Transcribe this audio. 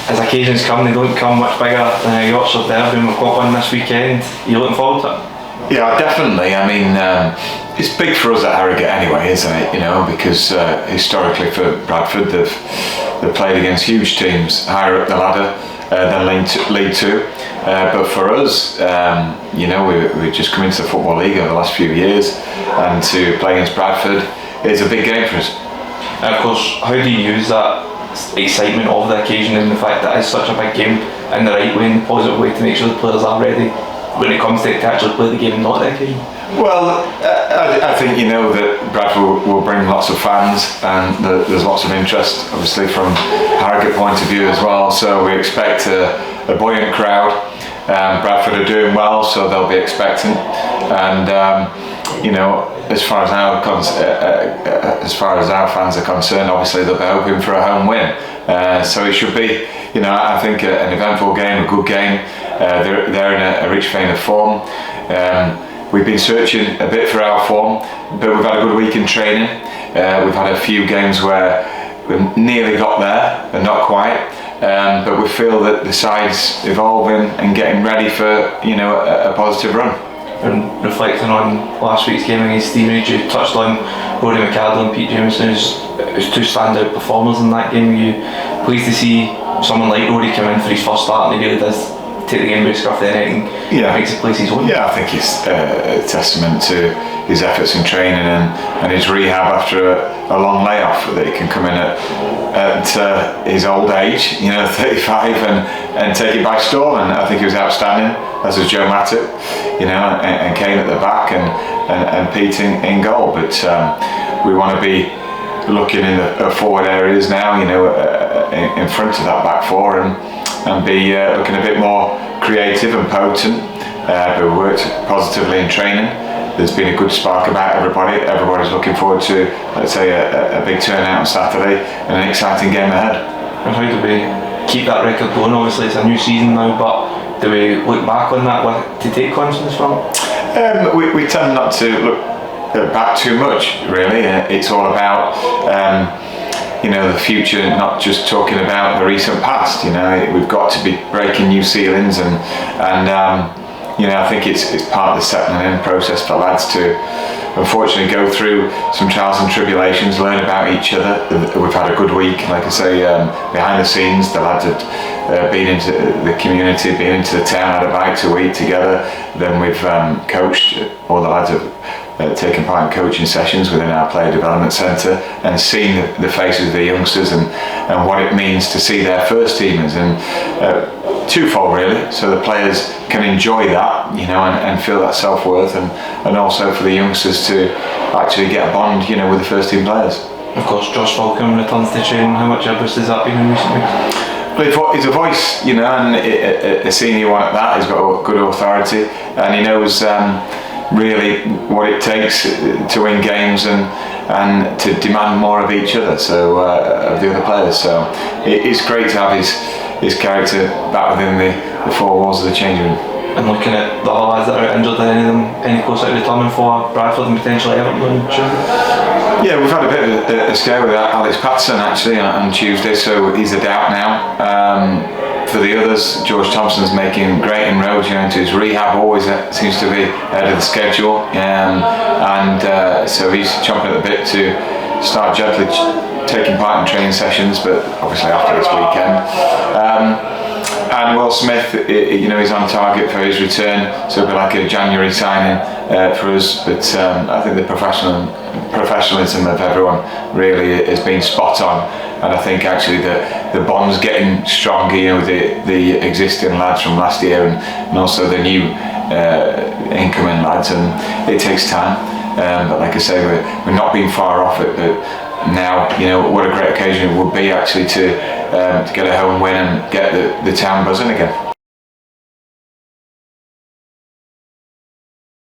as occasions come, they don't come much bigger than a Yorkshire derby, and we've got one this weekend. Are you looking forward to it? Yeah, definitely. I mean, it's big for us at Harrogate anyway, isn't it? You know, because historically for Bradford, they've played against huge teams higher up the ladder than League Two. But for us, you know, we've just come into the Football League over the last few years, and to play against Bradford is a big game for us. And of course, how do you use that excitement of the occasion and the fact that it's such a big game in the right way and the positive way to make sure the players are ready when it comes to actually play the game and not the occasion? Well, I think, you know, that Bradford will bring lots of fans, and there's lots of interest obviously from Harrogate point of view as well, so we expect a buoyant crowd. Bradford are doing well, so they'll be expectant, and you know, as far as our fans are concerned, obviously they'll be hoping for a home win. So it should be, you know, I think an eventful game, a good game. They're in a rich vein of form. We've been searching a bit for our form, but we've had a good week in training. We've had a few games where we've nearly got there, but not quite. But we feel that the side's evolving and getting ready for, you know, a positive run. And reflecting on last week's game against Stevenage, you touched on Rory McArdle and Pete Jameson as two standout performers in that game. Are you pleased to see someone like Rory come in for his first start, and he really does take the game by the scruff of the neck and makes the place his own? Yeah, I think it's a testament to his efforts in training and his rehab after a long layoff, that he can come in at his old age, you know, 35, and take it by storm. And I think he was outstanding, as was Joe Matip, you know, and Kane at the back, and Pete in goal. But we want to be looking in the forward areas now, you know, in front of that back four, and be looking a bit more creative and potent. But we worked positively in training. There's been a good spark about everybody. Everybody's looking forward to, let's say, a big turnout on Saturday and an exciting game ahead. And how do we keep that record going? Obviously it's a new season now, but do we look back on that to take confidence from? We tend not to look back too much, really. It's all about you know, the future, not just talking about the recent past. You know, we've got to be breaking new ceilings, and you know, I think it's part of the settling in process for lads to unfortunately go through some trials and tribulations, learn about each other. We've had a good week, like I say, behind the scenes. The lads have been into the community, been into the town, had a bite to eat together. Then we've coached, all the lads have taken part in coaching sessions within our player development centre, and seen the faces of the youngsters and what it means to see their first teamers, and twofold really, so the players can enjoy that, you know, and feel that self-worth, and also for the youngsters to actually get a bond, you know, with the first team players. Of course, Josh Falcom returns to training. How much of a boost has that been in recent weeks? Well, he's a voice, you know, and a senior one at that. He's got good authority, and he knows really what it takes to win games and to demand more of each other, so of the other players. So it's great to have his character back within the four walls of the changing room. And looking at the other lads that are injured, are any of them any closer to returning for Bradford and potentially Everton? Yeah, we've had a bit of a scare with Alex Patterson actually on Tuesday, so he's a doubt now. For the others, George Thompson's making great inroads, you know, into his rehab. Always seems to be ahead of the schedule, and so he's chomping at the bit to start gently taking part in training sessions, but obviously after this weekend. And Will Smith, you know, he's on target for his return, so it'll be like a January signing for us. But I think the professionalism of everyone really has been spot on, and I think actually the bond's getting stronger, you know, with the existing lads from last year and also the new incoming lads, and it takes time. But like I say, we're not being far off it. But now, you know, what a great occasion it would be actually to get a home win and get the town buzzing again.